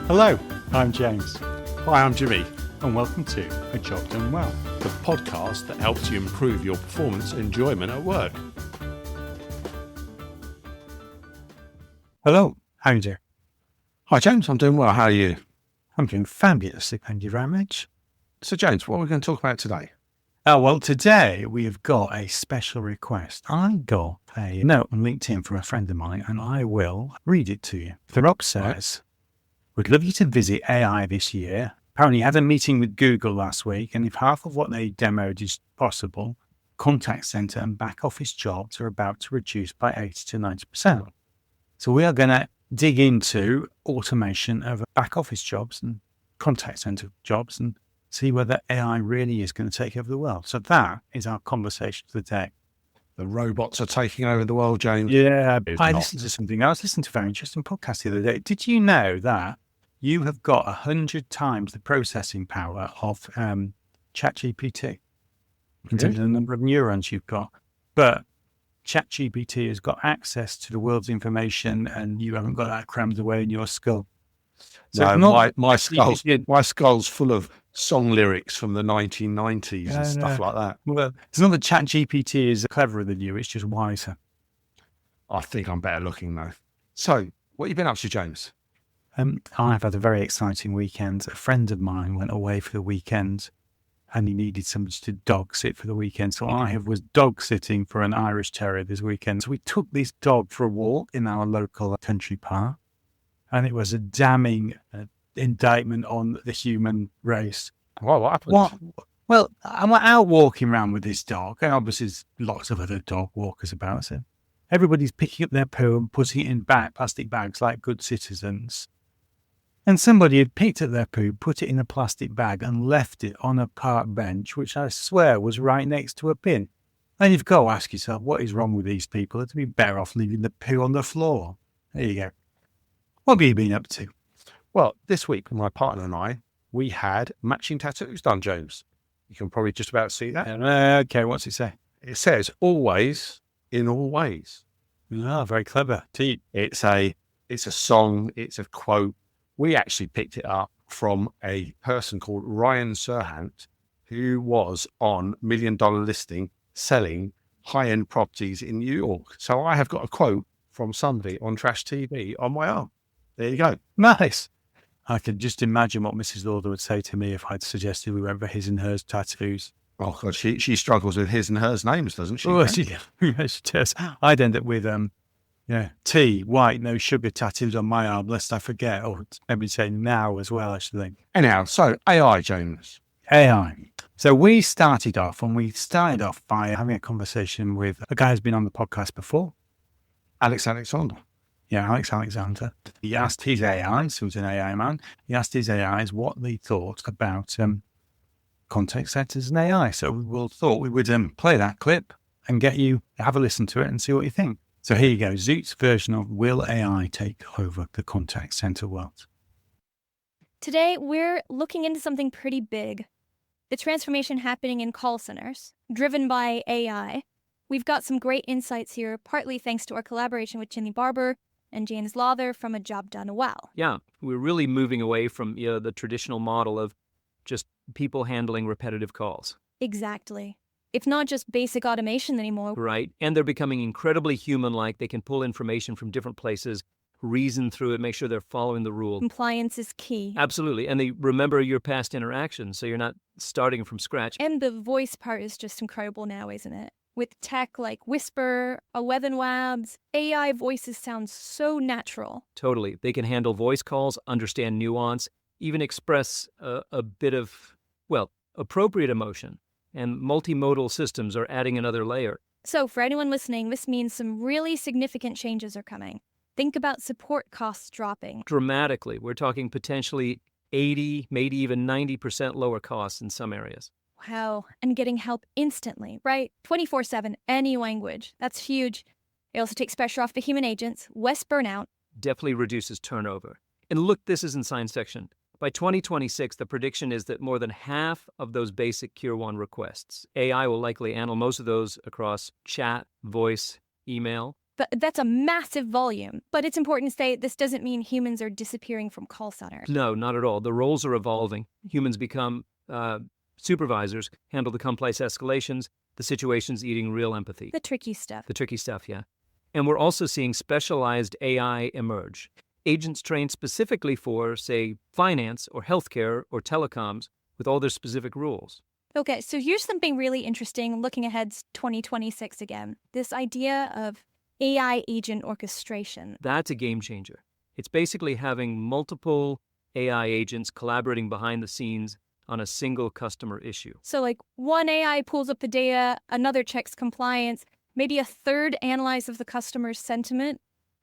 Hello, I'm James, Hi, I'm Jimmy, and welcome to A Job Done Well. the podcast that helps you improve your performance and enjoyment at work. Hello, how are you doing? Hi, James. I'm doing well. How are you? I'm doing fabulously, thank you very much. So, James, what are we going to talk about today? Well, today we have got a special request. I got a note on LinkedIn from a friend of mine, and I will read it to you. The Rob says, "We'd love you to visit AI this year. Apparently, had a meeting with Google last week, and if half of what they demoed is possible, contact center and back office jobs are about to reduce by 80 to 90%. So we are going to dig into automation of back office jobs and contact center jobs and see whether AI really is going to take over the world." So that is our conversation for the day. The robots are taking over the world, James. Yeah, It's I not. listened to something. I was listening to a very interesting podcast the other day. Did you know that you have got 100 times the processing power of ChatGPT in terms of the number of neurons you've got? But ChatGPT has got access to the world's information, and you haven't got that crammed away in your skull. So No, it's not my skull's full of song lyrics from the 1990s and stuff like that. Well, it's not that ChatGPT is cleverer than you; it's just wiser. I think I'm better looking, though. So, what have you been up to, James? I've had a very exciting weekend. A friend of mine went away for the weekend, and he needed somebody to dog sit for the weekend. So I was dog sitting for an Irish Terrier this weekend. So we took this dog for a walk in our local country park, and it was a damning indictment on the human race. Well, what happened? Well, I'm out walking around with this dog, and obviously there's lots of other dog walkers about. So everybody's picking up their poo and putting it in plastic bags like good citizens. And somebody had picked up their poo, put it in a plastic bag and left it on a park bench, which I swear was right next to a bin. And you've got to ask yourself, what is wrong with these people? They'd be better off leaving the poo on the floor. There you go. What have you been up to? Well, this week, my partner and I, we had matching tattoos done, James. You can probably just about see that. Okay, what's it say? It says, always, in all ways. Oh, very clever. It's a song, it's a quote. We actually picked it up from a person called Ryan Serhant, who was on $1 Million Listing selling high-end properties in New York. So I have got a quote from somebody on Trash TV on my arm. There you go. Nice. I could just imagine what Mrs. Lawther would say to me if I'd suggested we went for his and hers tattoos. Oh, God, she struggles with his and hers names, doesn't she? Oh, she does. I'd end up with, tea, white, no sugar tattoos on my arm, lest I forget. Or maybe say now as well, I should think. Anyhow, so AI, James. AI. So we started off by having a conversation with a guy who's been on the podcast before. Alex Alexander. Yeah, Alex Alexander. He asked his AIs, who's an AI man, he asked his AIs what they thought about contact centers and AI. So we thought we would play that clip and get you have a listen to it and see what you think. So here you go, Zoot's version of Will AI Take Over the Contact Center World? Today, we're looking into something pretty big. The transformation happening in call centers, driven by AI. We've got some great insights here, partly thanks to our collaboration with Barber and James Lawther from A Job Done Well. Yeah, we're really moving away from the traditional model of just people handling repetitive calls. Exactly. It's not just basic automation anymore. Right, and they're becoming incredibly human-like. They can pull information from different places, reason through it, make sure they're following the rule. Compliance is key. Absolutely, and they remember your past interactions, so you're not starting from scratch. And the voice part is just incredible now, isn't it? With tech like Whisper, Wabs, AI voices sound so natural. Totally. They can handle voice calls, understand nuance, even express a bit of, appropriate emotion. And multimodal systems are adding another layer. So for anyone listening, this means some really significant changes are coming. Think about support costs dropping. Dramatically. We're talking potentially 80, maybe even 90% lower costs in some areas. Wow. And getting help instantly, right? 24/7, any language. That's huge. It also takes pressure off the human agents, less burnout. Definitely reduces turnover. And look, this is in science fiction. By 2026, the prediction is that more than half of those basic Cure 1 requests, AI will likely handle most of those across chat, voice, email, But that's a massive volume. But it's important to say this doesn't mean humans are disappearing from call centers. No, not at all. The roles are evolving. Humans become supervisors, handle the complex escalations, the situations needing real empathy. The tricky stuff. The tricky stuff, yeah. And we're also seeing specialized AI emerge. Agents trained specifically for, say, finance or healthcare or telecoms with all their specific rules. Okay, so here's something really interesting looking ahead to 2026 again. This idea of AI agent orchestration. That's a game changer. It's basically having multiple AI agents collaborating behind the scenes on a single customer issue. So like one AI pulls up the data, another checks compliance, maybe a third analyzes the customer's sentiment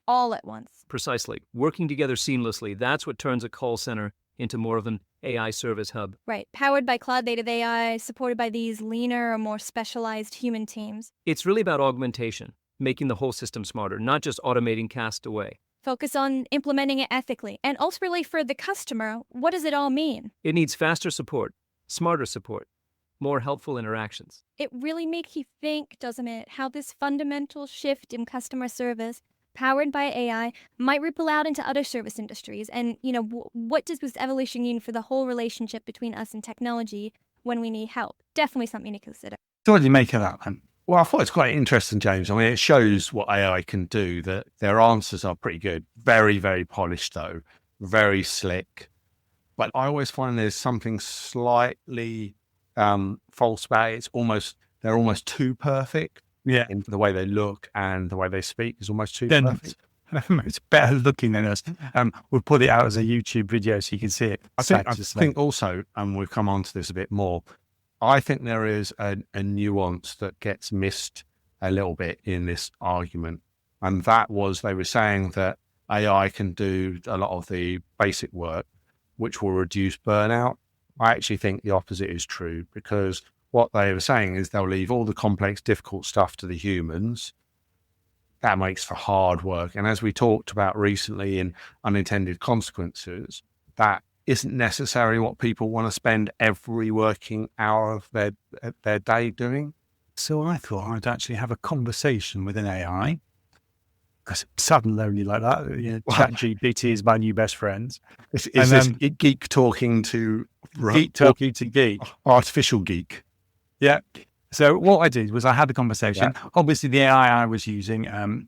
all at once. Precisely. Working together seamlessly, that's what turns a call center into more of an AI service hub. Right, powered by cloud-native AI, supported by these leaner or more specialized human teams. It's really about augmentation, making the whole system smarter, not just automating cast away. Focus on implementing it ethically. And ultimately for the customer, what does it all mean? It needs faster support, smarter support, more helpful interactions. It really makes you think, doesn't it, how this fundamental shift in customer service powered by AI might ripple out into other service industries. And, what does this evolution mean for the whole relationship between us and technology when we need help? Definitely something to consider. So what do you make of that then? Well, I thought it's quite interesting, James. I mean, it shows what AI can do, that their answers are pretty good. Very, very polished, though. Very slick. But I always find there's something slightly false about it. They're almost too perfect. Yeah. In the way they look and the way they speak is almost too perfect. It's better looking than us. We'll put it out as a YouTube video so you can see it. I think also, and we've come on to this a bit more, I think there is a nuance that gets missed a little bit in this argument. And that was, they were saying that AI can do a lot of the basic work, which will reduce burnout. I actually think the opposite is true, because what they were saying is they'll leave all the complex, difficult stuff to the humans. That makes for hard work. And as we talked about recently in unintended consequences, that isn't necessarily what people want to spend every working hour of their day doing. So I thought I'd actually have a conversation with an AI, because it's sad and lonely like that. ChatGPT is my new best friend. Is this geek talking to geek? Artificial geek? Yeah. So what I did was I had the conversation. Yeah. Obviously, the AI I was using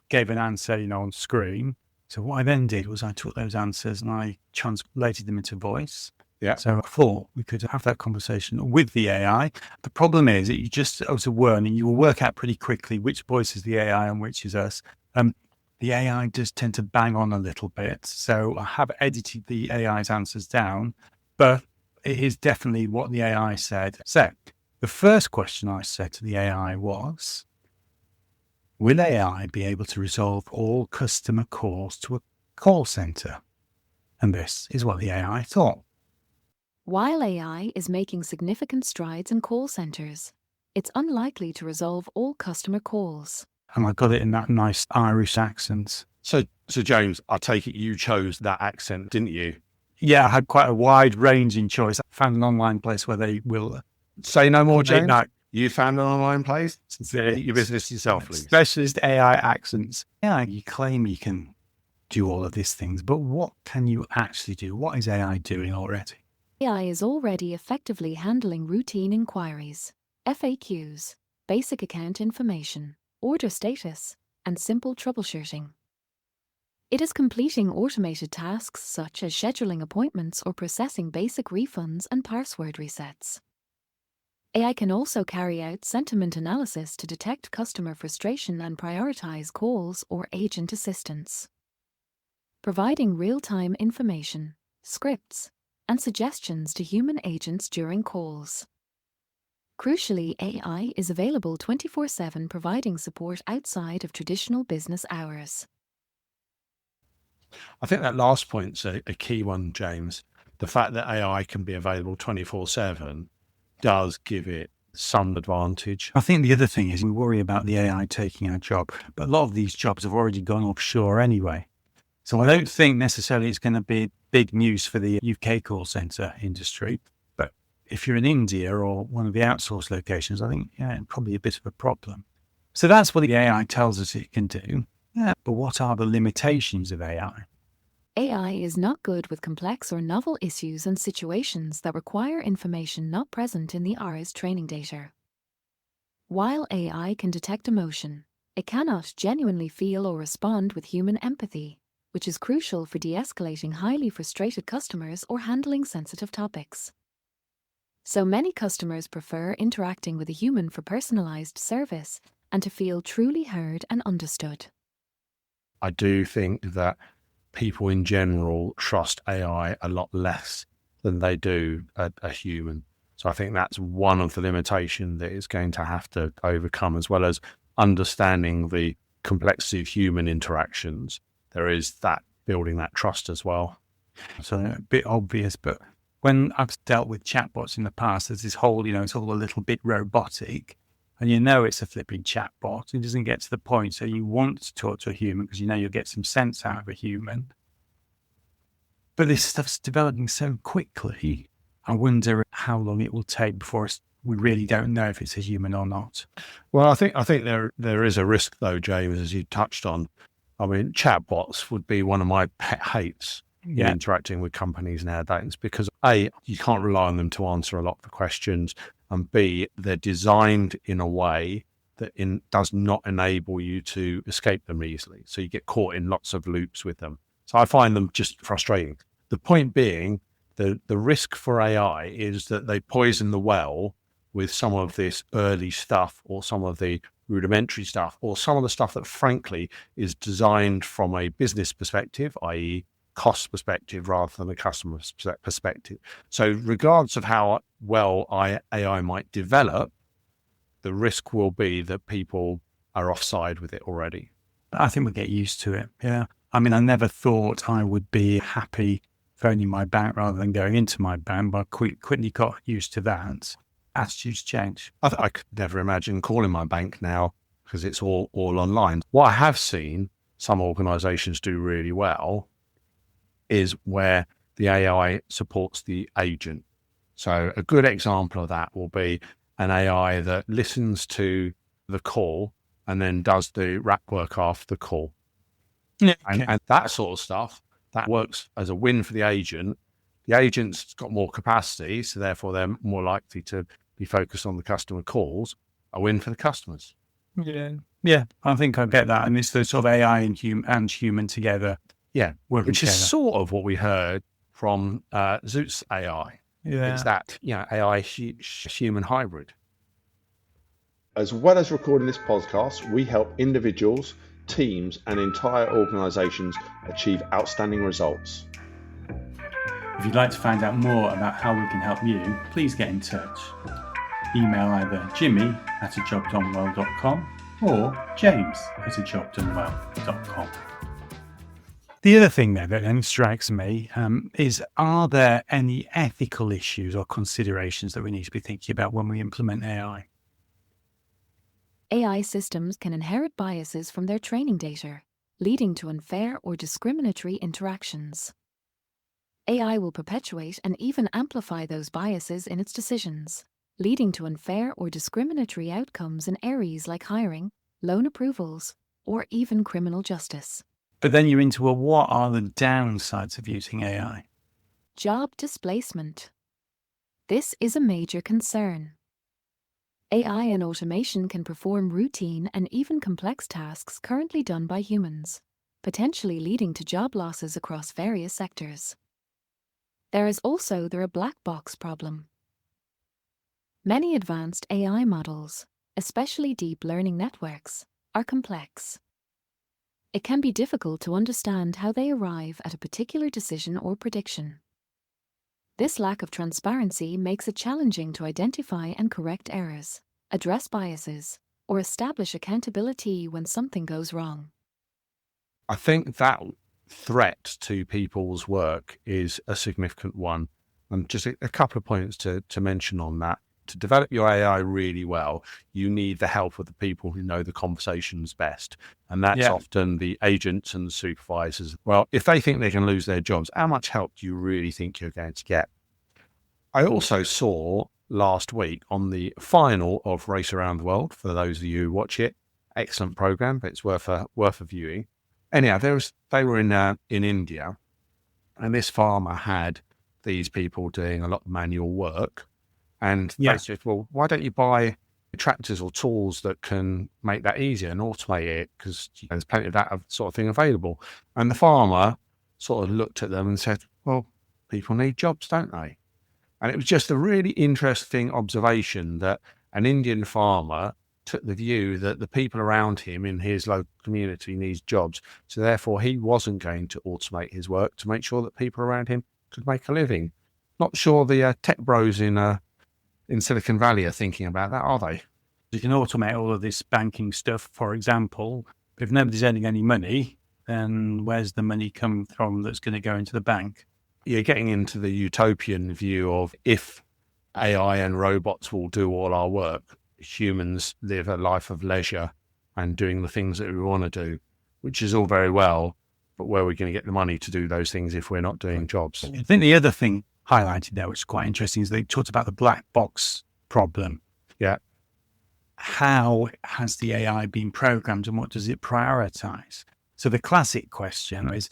gave an answer, on screen. So what I then did was I took those answers and I translated them into voice. Yeah. So I thought we could have that conversation with the AI. The problem is that you just as a word, and you will work out pretty quickly which voice is the AI and which is us. The AI does tend to bang on a little bit. So I have edited the AI's answers down, but it is definitely what the AI said. So the first question I said to the AI was, will AI be able to resolve all customer calls to a call center? And this is what the AI thought. While AI is making significant strides in call centers, it's unlikely to resolve all customer calls. And I got it in that nice Irish accent. So James, I take it you chose that accent, didn't you? Yeah, I had quite a wide ranging choice. I found an online place where they will... Say no more, James. No. You found an online place? Your business yourself, please. Specialist AI accents. Yeah, you claim you can do all of these things, but what can you actually do? What is AI doing already? AI is already effectively handling routine inquiries, FAQs, basic account information, order status, and simple troubleshooting. It is completing automated tasks such as scheduling appointments or processing basic refunds and password resets. AI can also carry out sentiment analysis to detect customer frustration and prioritize calls or agent assistance, providing real-time information, scripts, and suggestions to human agents during calls. Crucially, AI is available 24/7, providing support outside of traditional business hours. I think that last point's a key one, James. The fact that AI can be available 24/7 does give it some advantage. I think the other thing is we worry about the AI taking our job, but a lot of these jobs have already gone offshore anyway. So I don't think necessarily it's going to be big news for the UK call centre industry. But if you're in India or one of the outsourced locations, I think, probably a bit of a problem. So that's what the AI tells us it can do. Yeah, but what are the limitations of AI? AI is not good with complex or novel issues and situations that require information not present in the R's training data. While AI can detect emotion, it cannot genuinely feel or respond with human empathy, which is crucial for de-escalating highly frustrated customers or handling sensitive topics. So many customers prefer interacting with a human for personalized service and to feel truly heard and understood. I do think that people in general trust AI a lot less than they do a human. So I think that's one of the limitations that it's going to have to overcome, as well as understanding the complexity of human interactions. There is that building that trust as well. So a bit obvious, but when I've dealt with chatbots in the past, there's this whole, it's all a little bit robotic, and it's a flipping chatbot. It doesn't get to the point. So you want to talk to a human because you'll get some sense out of a human. But this stuff's developing so quickly. I wonder how long it will take before we really don't know if it's a human or not. Well, I think there is a risk though, James, as you touched on. I mean, chatbots would be one of my pet hates in interacting with companies nowadays, because A, you can't rely on them to answer a lot of the questions, and B, they're designed in a way that does not enable you to escape them easily. So you get caught in lots of loops with them. So I find them just frustrating. The point being, the risk for AI is that they poison the well with some of this early stuff, or some of the rudimentary stuff, or some of the stuff that frankly is designed from a business perspective, i.e. cost perspective, rather than a customer perspective. So regardless of how well AI might develop, the risk will be that people are offside with it already. I think we'll get used to it. Yeah. I mean, I never thought I would be happy phoning my bank rather than going into my bank, but I quickly got used to that. Attitudes change. I could never imagine calling my bank now because it's all online. What I have seen some organizations do really well is where the AI supports the agent. So a good example of that will be an AI that listens to the call and then does the wrap work after the call. Yeah, okay. And that sort of stuff, that works as a win for the agent. The agent's got more capacity, so therefore they're more likely to be focused on the customer calls. A win for the customers. Yeah, I think I get that. And it's the sort of AI and human together. Yeah, working which together. Is sort of what we heard from Zeus AI. Yeah. It's that, AI human hybrid. As well as recording this podcast, we help individuals, teams, and entire organizations achieve outstanding results. If you'd like to find out more about how we can help you, please get in touch. Email either jimmy@ajobdonewell.com or james@ajobdonewell.com. The other thing there that then strikes me is, are there any ethical issues or considerations that we need to be thinking about when we implement AI? AI systems can inherit biases from their training data, leading to unfair or discriminatory interactions. AI will perpetuate and even amplify those biases in its decisions, leading to unfair or discriminatory outcomes in areas like hiring, loan approvals, or even criminal justice. But then you're into what are the downsides of using AI? Job displacement. This is a major concern. AI and automation can perform routine and even complex tasks currently done by humans, potentially leading to job losses across various sectors. There is also the black box problem. Many advanced AI models, especially deep learning networks, are complex. It can be difficult to understand how they arrive at a particular decision or prediction. This lack of transparency makes it challenging to identify and correct errors, address biases, or establish accountability when something goes wrong. I think that threat to people's work is a significant one. And just a couple of points to mention on that. To develop your AI really well, you need the help of the people who know the conversations best. And that's often the agents and the supervisors. Well, if they think they can lose their jobs, how much help do you really think you're going to get? I also saw last week on the final of Race Around the World, for those of you who watch it, excellent program, but it's worth a viewing. Anyhow, they were in India, and this farmer had these people doing a lot of manual work, and they said, well, why don't you buy tractors or tools that can make that easier and automate it, because there's plenty of that sort of thing available. And the farmer sort of looked at them and said, well, people need jobs, don't they? And it was just a really interesting observation that an Indian farmer took the view that the people around him in his local community needs jobs. So therefore he wasn't going to automate his work to make sure that people around him could make a living. Not sure the tech bros in Silicon Valley are thinking about that, are they? You can automate all of this banking stuff, for example. But if nobody's earning any money, then where's the money come from that's going to go into the bank? You're getting into the utopian view of if AI and robots will do all our work, humans live a life of leisure and doing the things that we want to do, which is all very well, but where are we going to get the money to do those things if we're not doing jobs? I think the other thing highlighted there, which is quite interesting, is they talked about the black box problem. Yeah. How has the AI been programmed and what does it prioritize? So the classic question is,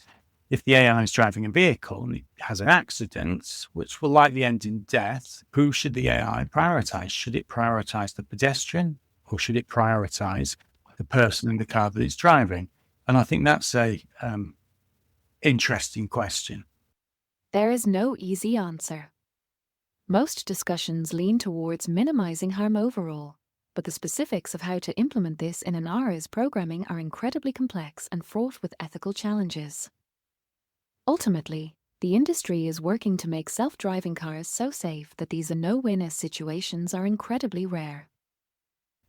if the AI is driving a vehicle and it has an accident, which will likely end in death, who should the AI prioritize? Should it prioritize the pedestrian or should it prioritize the person in the car that it's driving? And I think that's a interesting question. There is no easy answer. Most discussions lean towards minimizing harm overall, but the specifics of how to implement this in an ARA's programming are incredibly complex and fraught with ethical challenges. Ultimately, the industry is working to make self-driving cars so safe that these no-win situations are incredibly rare.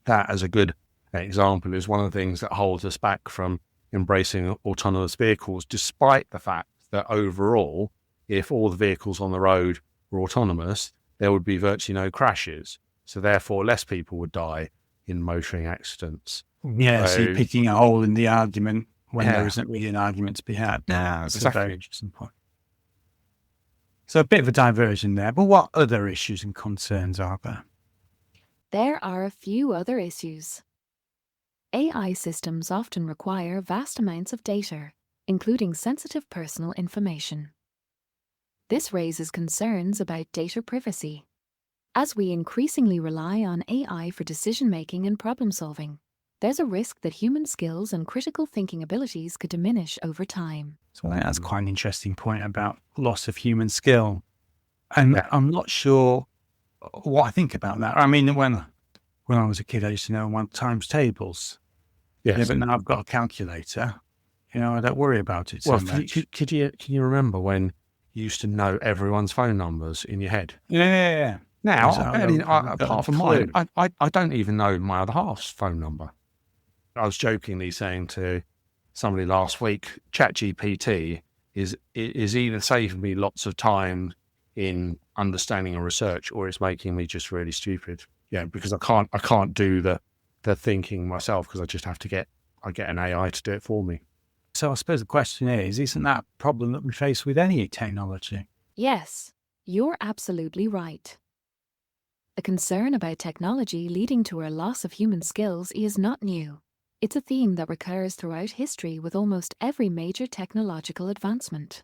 That, as a good example, is one of the things that holds us back from embracing autonomous vehicles, despite the fact that overall, if all the vehicles on the road were autonomous, there would be virtually no crashes. So therefore, less people would die in motoring accidents. Yeah, so you're picking a hole in the argument when there isn't really an argument to be had. Yeah, That's exactly. a very interesting point. So a bit of a diversion there, but what other issues and concerns are there? There are a few other issues. AI systems often require vast amounts of data, including sensitive personal information. This raises concerns about data privacy. As we increasingly rely on AI for decision-making and problem-solving, there's a risk that human skills and critical thinking abilities could diminish over time. So I think that's quite an interesting point about loss of human skill. And I'm not sure what I think about that. I mean, when I was a kid, I used to know one times tables. Yes. Yeah, but now I've got a calculator. I don't worry about it so much. Can you remember when you used to know everyone's phone numbers in your head? Yeah. Now, So apart from mine, I don't even know my other half's phone number. I was jokingly saying to somebody last week, ChatGPT is either saving me lots of time in understanding and research, or it's making me just really stupid. Yeah, because I can't do the thinking myself, because I just have to get an AI to do it for me. So I suppose the question is, isn't that a problem that we face with any technology? Yes, you're absolutely right. The concern about technology leading to a loss of human skills is not new. It's a theme that recurs throughout history with almost every major technological advancement.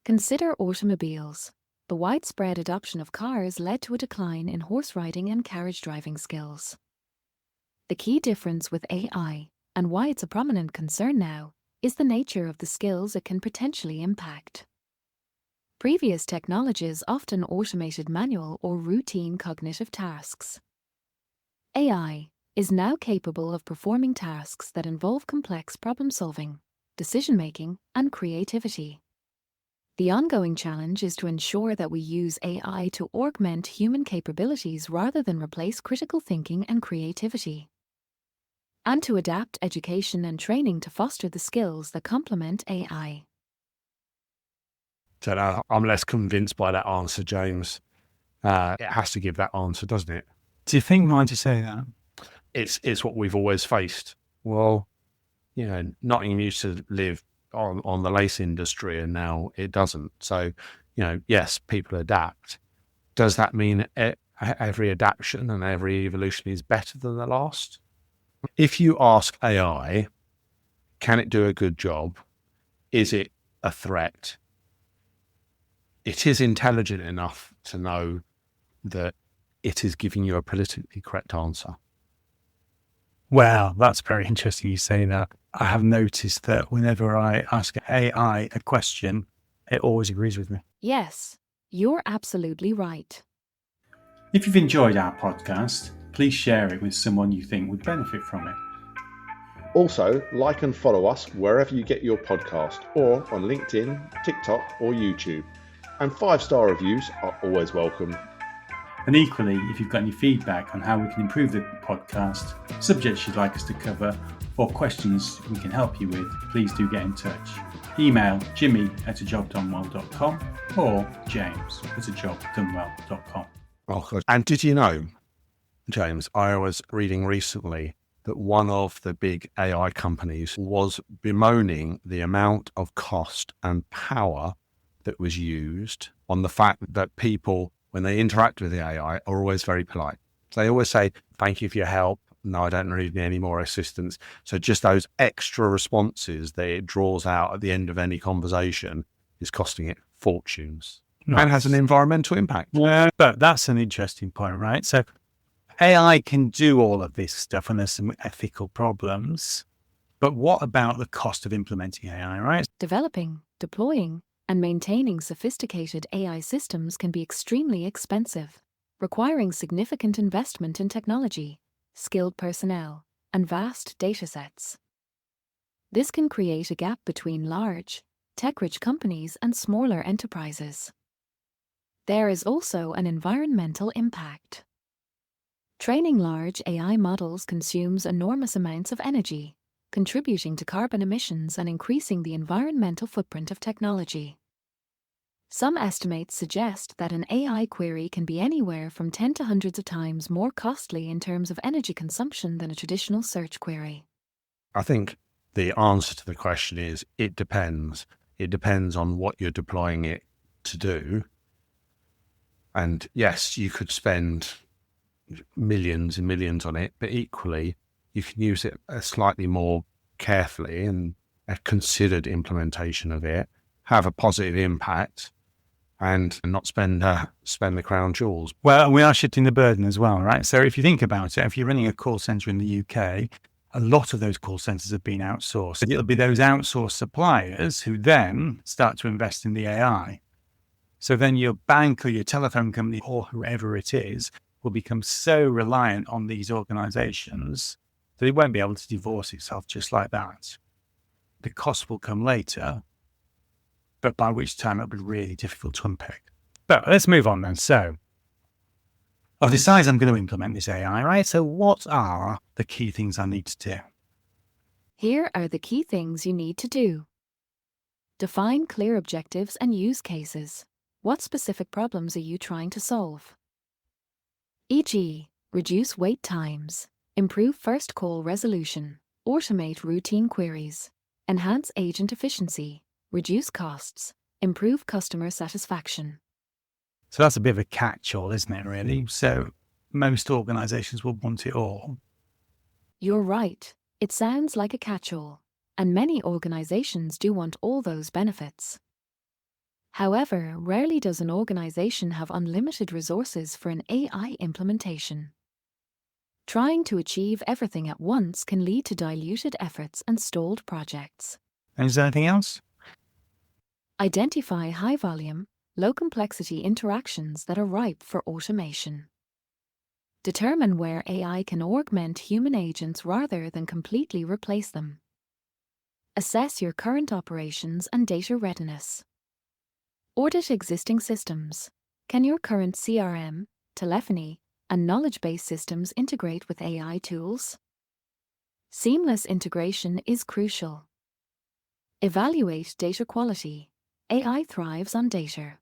Consider automobiles. The widespread adoption of cars led to a decline in horse riding and carriage driving skills. The key difference with AI, and why it's a prominent concern now, is the nature of the skills it can potentially impact. Previous technologies often automated manual or routine cognitive tasks. AI is now capable of performing tasks that involve complex problem-solving, decision-making, and creativity. The ongoing challenge is to ensure that we use AI to augment human capabilities rather than replace critical thinking and creativity, and to adapt education and training to foster the skills that complement AI. So I'm less convinced by that answer, James. It has to give that answer, doesn't it? Do you think mine to say that? It's what we've always faced. Well, Nottingham used to live on the lace industry, and now it doesn't. So, yes, people adapt. Does that mean every adaptation and every evolution is better than the last? If you ask AI, can it do a good job? Is it a threat? It is intelligent enough to know that it is giving you a politically correct answer. Well, that's very interesting you say that. I have noticed that whenever I ask AI a question, it always agrees with me. Yes, you're absolutely right. If you've enjoyed our podcast, please share it with someone you think would benefit from it. Also, like and follow us wherever you get your podcast, or on LinkedIn, TikTok, or YouTube. And 5-star reviews are always welcome. And equally, if you've got any feedback on how we can improve the podcast, subjects you'd like us to cover, or questions we can help you with, please do get in touch. Email jimmy@ajobdonewell.com or james@ajobdonewell.com. Oh, God. And did you know, James, I was reading recently that one of the big AI companies was bemoaning the amount of cost and power that was used on the fact that people, when they interact with the AI, are always very polite. They always say, thank you for your help. No, I don't need any more assistance. So just those extra responses that it draws out at the end of any conversation is costing it fortunes. Nice. And has an environmental impact. Yeah, but that's an interesting point, right? So AI can do all of this stuff and there's some ethical problems. But what about the cost of implementing AI, right? Developing, deploying, and maintaining sophisticated AI systems can be extremely expensive, requiring significant investment in technology, skilled personnel, and vast datasets. This can create a gap between large, tech-rich companies and smaller enterprises. There is also an environmental impact. Training large AI models consumes enormous amounts of energy, contributing to carbon emissions and increasing the environmental footprint of technology. Some estimates suggest that an AI query can be anywhere from 10 to hundreds of times more costly in terms of energy consumption than a traditional search query. I think the answer to the question is it depends. It depends on what you're deploying it to do. And yes, you could spend millions and millions on it, but equally, you can use it slightly more carefully and a considered implementation of it, have a positive impact, and not spend the crown jewels. Well, we are shifting the burden as well, right? So if you think about it, if you're running a call center in the UK, a lot of those call centers have been outsourced. It'll be those outsourced suppliers who then start to invest in the AI. So then your bank or your telephone company or whoever it is will become so reliant on these organizations that it won't be able to divorce itself just like that. The cost will come later, but by which time it'll be really difficult to unpick. But let's move on then. So I've decided I'm going to implement this AI, right? So what are the key things I need to do? Here are the key things you need to do. Define clear objectives and use cases. What specific problems are you trying to solve? E.g., reduce wait times, improve first call resolution, automate routine queries, enhance agent efficiency, reduce costs, improve customer satisfaction. So that's a bit of a catch-all, isn't it, really? So most organizations will want it all. You're right. It sounds like a catch-all, and many organizations do want all those benefits. However, rarely does an organization have unlimited resources for an AI implementation. Trying to achieve everything at once can lead to diluted efforts and stalled projects. And is there anything else? Identify high-volume, low-complexity interactions that are ripe for automation. Determine where AI can augment human agents rather than completely replace them. Assess your current operations and data readiness. Audit existing systems. Can your current CRM, telephony, and knowledge-based systems integrate with AI tools? Seamless integration is crucial. Evaluate data quality. AI thrives on data.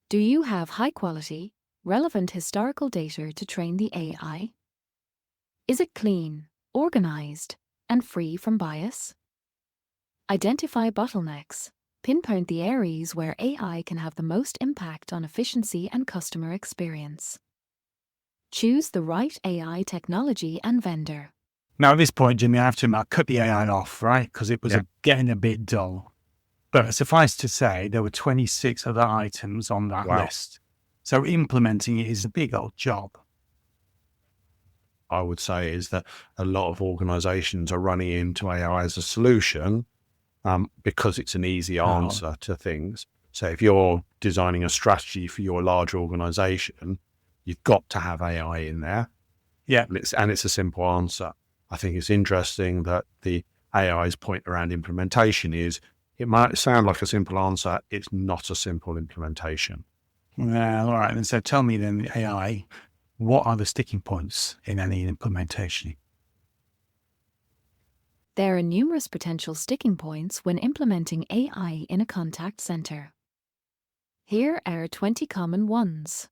Do you have high-quality, relevant historical data to train the AI? Is it clean, organized, and free from bias? Identify bottlenecks. Pinpoint the areas where AI can have the most impact on efficiency and customer experience. Choose the right AI technology and vendor. Now, at this point, Jimmy, I have to admit, I cut the AI off, right? Because it was getting a bit dull. But suffice to say, there were 26 other items on that list. So implementing it is a big old job. I would say is that a lot of organizations are running into AI as a solution because it's an easy answer to things. So if you're designing a strategy for your large organization, you've got to have AI in there. Yeah. And it's a simple answer. I think it's interesting that the AI's point around implementation is it might sound like a simple answer. It's not a simple implementation. Well, all right. And so tell me then, AI, what are the sticking points in any implementation? There are numerous potential sticking points when implementing AI in a contact center. Here are 20 common ones.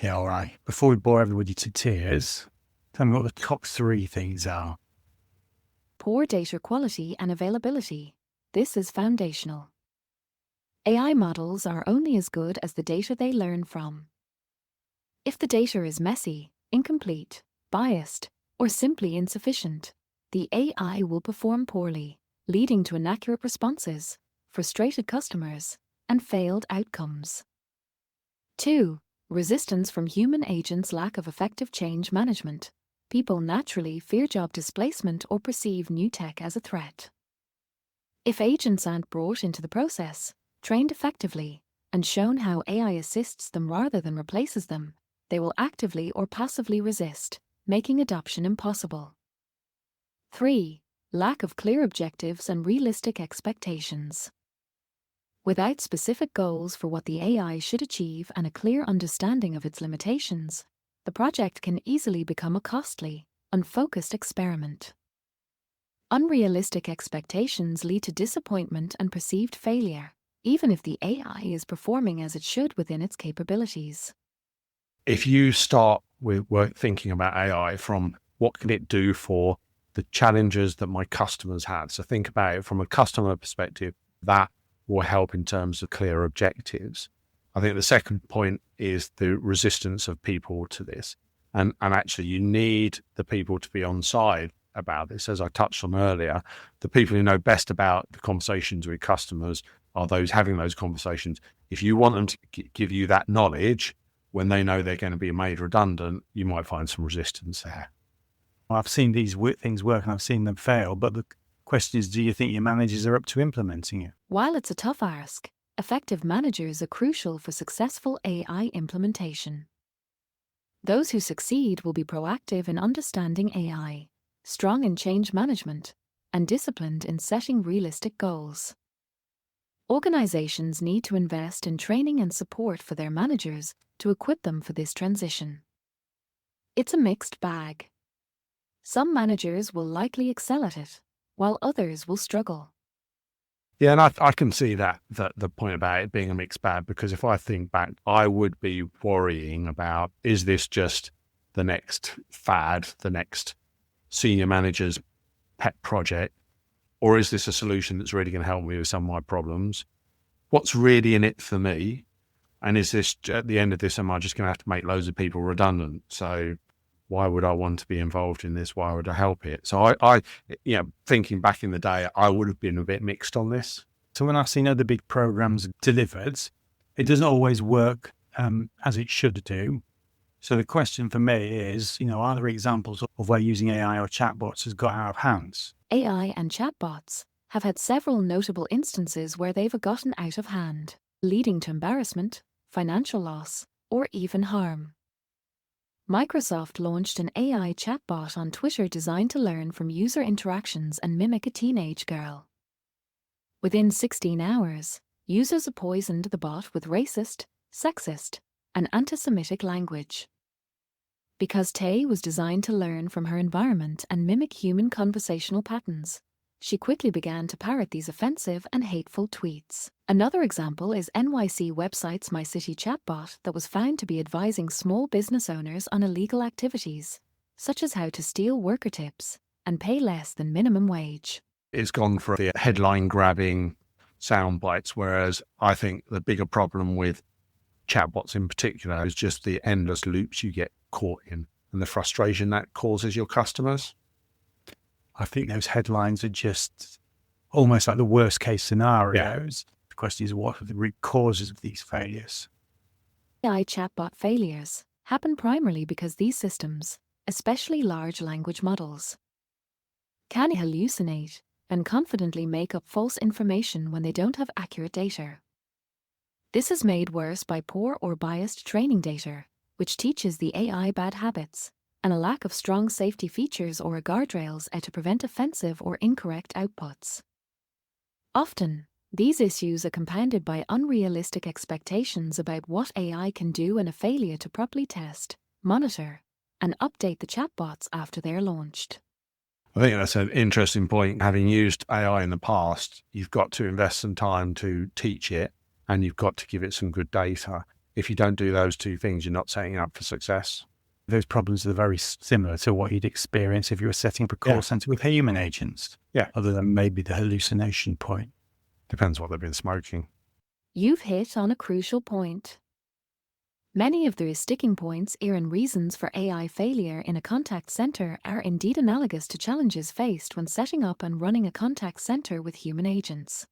Yeah, all right. Before we bore everybody to tears, tell me what the top 3 things are. Poor data quality and availability. This is foundational. AI models are only as good as the data they learn from. If the data is messy, incomplete, biased, or simply insufficient, the AI will perform poorly, leading to inaccurate responses, frustrated customers, and failed outcomes. 2. Resistance from human agents' lack of effective change management. People naturally fear job displacement or perceive new tech as a threat. If agents aren't brought into the process, trained effectively, and shown how AI assists them rather than replaces them, they will actively or passively resist, making adoption impossible. 3. Lack of clear objectives and realistic expectations. Without specific goals for what the AI should achieve and a clear understanding of its limitations, the project can easily become a costly, unfocused experiment. Unrealistic expectations lead to disappointment and perceived failure, even if the AI is performing as it should within its capabilities. If you start with thinking about AI from what can it do for the challenges that my customers have, so think about it from a customer perspective, that will help in terms of clear objectives. I think the second point is the resistance of people to this. And actually, you need the people to be on side about this. As I touched on earlier, the people who know best about the conversations with customers are those having those conversations. If you want them to give you that knowledge when they know they're going to be made redundant, you might find some resistance there. Well, I've seen these things work and I've seen them fail, but the question is, do you think your managers are up to implementing it? While it's a tough ask, effective managers are crucial for successful AI implementation. Those who succeed will be proactive in understanding AI, strong in change management, and disciplined in setting realistic goals. Organizations need to invest in training and support for their managers to equip them for this transition. It's a mixed bag. Some managers will likely excel at it, while others will struggle. Yeah, and I can see that the point about it being a mixed bag, because if I think back, I would be worrying about, is this just the next fad, the next senior manager's pet project, or is this a solution that's really going to help me with some of my problems? What's really in it for me? And is this, at the end of this, am I just going to have to make loads of people redundant? So why would I want to be involved in this? Why would I help it? So I thinking back in the day, I would have been a bit mixed on this. So when I've seen other big programs delivered, it doesn't always work as it should do. So the question for me is, are there examples of where using AI or chatbots has got out of hands? AI and chatbots have had several notable instances where they've gotten out of hand, leading to embarrassment, financial loss, or even harm. Microsoft launched an AI chatbot on Twitter designed to learn from user interactions and mimic a teenage girl. Within 16 hours, users poisoned the bot with racist, sexist, and anti-Semitic language. Because Tay was designed to learn from her environment and mimic human conversational patterns, she quickly began to parrot these offensive and hateful tweets. Another example is NYC website's My City chatbot that was found to be advising small business owners on illegal activities, such as how to steal worker tips and pay less than minimum wage. It's gone for the headline-grabbing sound bites, whereas I think the bigger problem with chatbots in particular is just the endless loops you get caught in and the frustration that causes your customers. I think those headlines are just almost like the worst case scenarios. The question is, what are the root causes of these failures? AI chatbot failures happen primarily because these systems, especially large language models, can hallucinate and confidently make up false information when they don't have accurate data. This is made worse by poor or biased training data, which teaches the AI bad habits, and a lack of strong safety features or guardrails to prevent offensive or incorrect outputs. Often, these issues are compounded by unrealistic expectations about what AI can do and a failure to properly test, monitor, and update the chatbots after they're launched. I think that's an interesting point. Having used AI in the past, you've got to invest some time to teach it, and you've got to give it some good data. If you don't do those two things, you're not setting up for success. Those problems are very similar to what you'd experience if you were setting up a call center with human agents. Yeah. Other than maybe the hallucination point. Depends what they've been smoking. You've hit on a crucial point. Many of the sticking points and reasons for AI failure in a contact center are indeed analogous to challenges faced when setting up and running a contact center with human agents.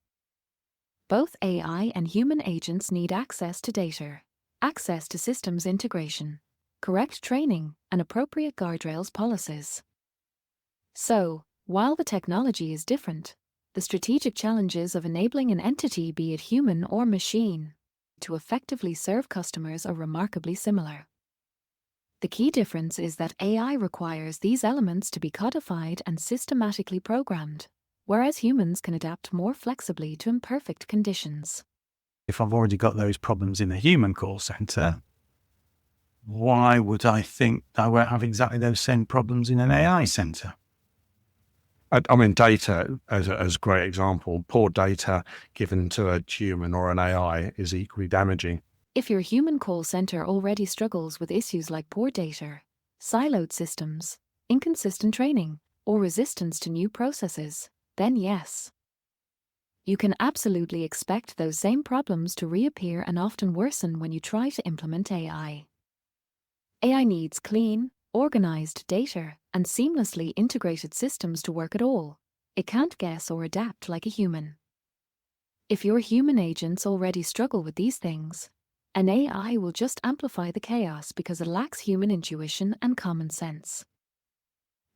Both AI and human agents need access to data, access to systems integration, correct training, and appropriate guardrails policies. So, while the technology is different, the strategic challenges of enabling an entity, be it human or machine, to effectively serve customers are remarkably similar. The key difference is that AI requires these elements to be codified and systematically programmed, whereas humans can adapt more flexibly to imperfect conditions. If I've already got those problems in the human call center, why would I think I won't have exactly those same problems in an AI center? I mean, data, as a great example, poor data given to a human or an AI is equally damaging. If your human call center already struggles with issues like poor data, siloed systems, inconsistent training, or resistance to new processes, then yes, you can absolutely expect those same problems to reappear and often worsen when you try to implement AI. AI needs clean, organized data and seamlessly integrated systems to work at all. It can't guess or adapt like a human. If your human agents already struggle with these things, an AI will just amplify the chaos because it lacks human intuition and common sense.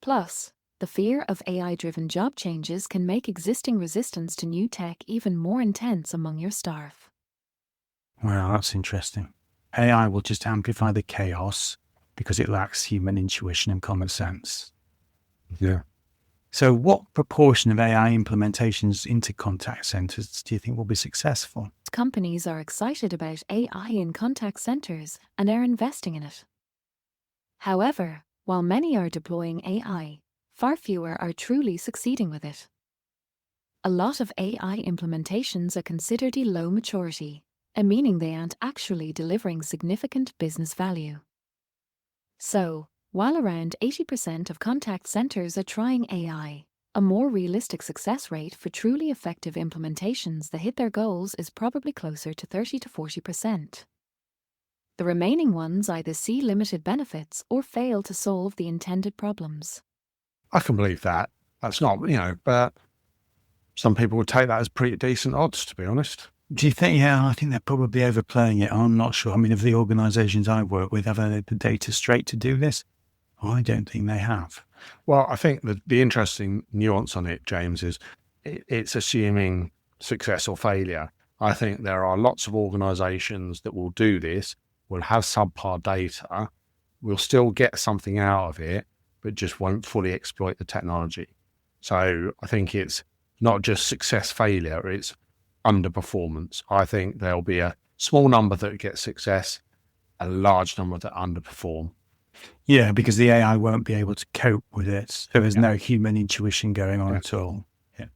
Plus, the fear of AI-driven job changes can make existing resistance to new tech even more intense among your staff. Well, that's interesting. AI will just amplify the chaos because it lacks human intuition and common sense. Yeah. So what proportion of AI implementations into contact centers do you think will be successful? Companies are excited about AI in contact centers and are investing in it. However, while many are deploying AI, far fewer are truly succeeding with it. A lot of AI implementations are considered low maturity, meaning they aren't actually delivering significant business value. So, while around 80% of contact centers are trying AI, a more realistic success rate for truly effective implementations that hit their goals is probably closer to 30 to 40%. The remaining ones either see limited benefits or fail to solve the intended problems. I can believe that. That's not, but some people would take that as pretty decent odds, to be honest. Do you think? Yeah, I think they're probably overplaying it. I'm not sure. I mean, of the organizations I work with, have they had the data straight to do this? I don't think they have. Well, I think the interesting nuance on it, James, is it's assuming success or failure. I think there are lots of organizations that will do this, will have subpar data, will still get something out of it, but just won't fully exploit the technology. So I think it's not just success failure, it's underperformance. I think there'll be a small number that get success, a large number that underperform. Yeah, because the AI won't be able to cope with it. So there's no human intuition going on at all. Yeah.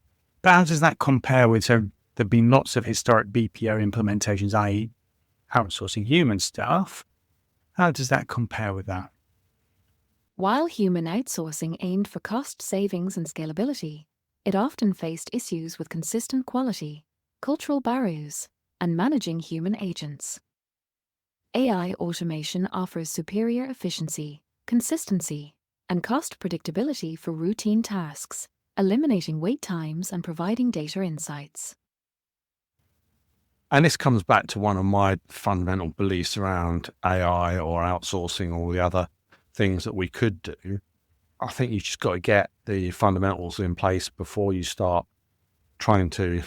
But how does that compare with, so there've been lots of historic BPO implementations, i.e. outsourcing human staff. How does that compare with that? While human outsourcing aimed for cost savings and scalability, it often faced issues with consistent quality, cultural barriers, and managing human agents. AI automation offers superior efficiency, consistency, and cost predictability for routine tasks, eliminating wait times and providing data insights. And this comes back to one of my fundamental beliefs around AI or outsourcing or the other things that we could do. I think you just got to get the fundamentals in place before you start trying to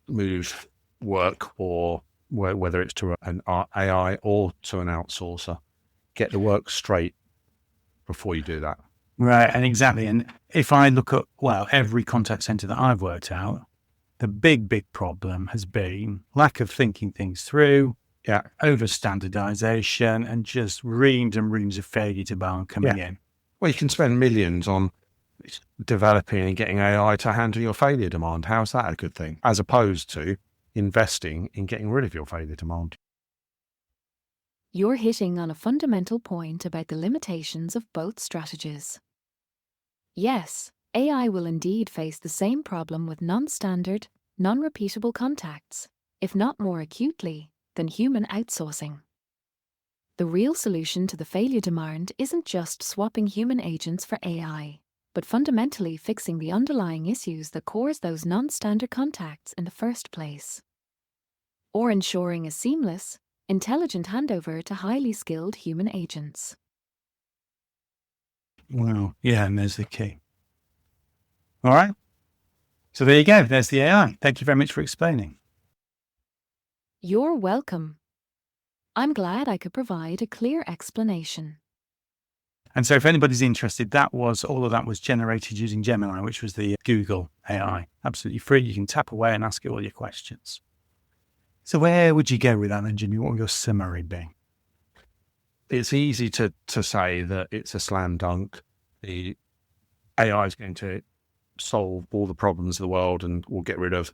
move work, or whether it's to an AI or to an outsourcer. Get the work straight before you do that. Right, and exactly. And if I look at, every contact center that I've worked out, the big problem has been lack of thinking things through, over standardization, and just reams and reams of failure to bar coming in. Well, you can spend millions on developing and getting AI to handle your failure demand. How's that a good thing? As opposed to investing in getting rid of your failure demand. You're hitting on a fundamental point about the limitations of both strategies. Yes, AI will indeed face the same problem with non-standard, non-repeatable contacts, if not more acutely, than human outsourcing. The real solution to the failure demand isn't just swapping human agents for AI, but fundamentally fixing the underlying issues that cause those non-standard contacts in the first place. Or ensuring a seamless, intelligent handover to highly skilled human agents. Wow. Yeah, and there's the key. All right. So there you go. There's the AI. Thank you very much for explaining. You're welcome. I'm glad I could provide a clear explanation. And so if anybody's interested, all of that was generated using Gemini, which was the Google AI. Absolutely free. You can tap away and ask it all your questions. So where would you go with that then, Jimmy? What would your summary be? It's easy to say that it's a slam dunk. The AI is going to solve all the problems of the world and will get rid of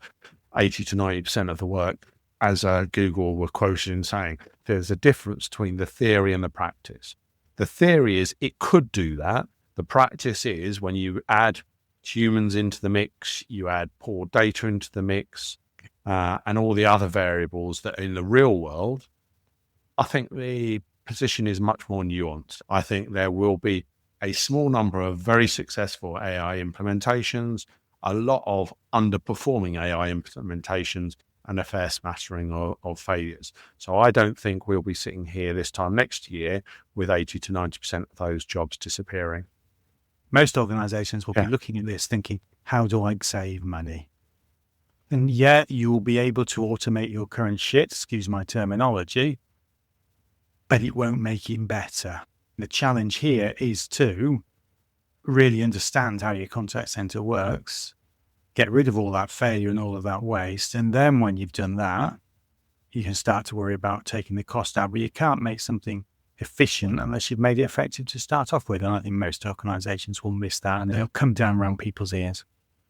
80 to 90% of the work. As Google were quoted in saying, there's a difference between the theory and the practice. The theory is it could do that. The practice is when you add humans into the mix, you add poor data into the mix, and all the other variables that in the real world, I think the position is much more nuanced. I think there will be a small number of very successful AI implementations, a lot of underperforming AI implementations, and a fair smattering of failures. So I don't think we'll be sitting here this time next year with 80 to 90% of those jobs disappearing. Most organizations will be looking at this thinking, how do I save money? And you will be able to automate your current shit, excuse my terminology, but it won't make it better. The challenge here is to really understand how your contact center works, get rid of all that failure and all of that waste. And then when you've done that, you can start to worry about taking the cost out. But you can't make something efficient unless you've made it effective to start off with. And I think most organizations will miss that and they'll come down around people's ears.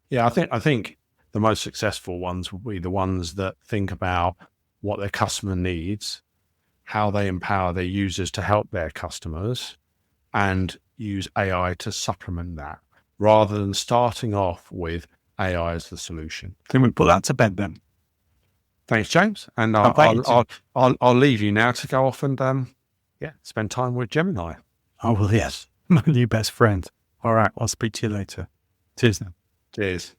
Yeah, I think the most successful ones will be the ones that think about what their customer needs, how they empower their users to help their customers, and use AI to supplement that, rather than starting off with AI as the solution. Then we put that to bed then. Thanks, James. And I'll leave you now to go off and spend time with Gemini. Oh, well, yes. My new best friend. All right. I'll speak to you later. Cheers now. Cheers.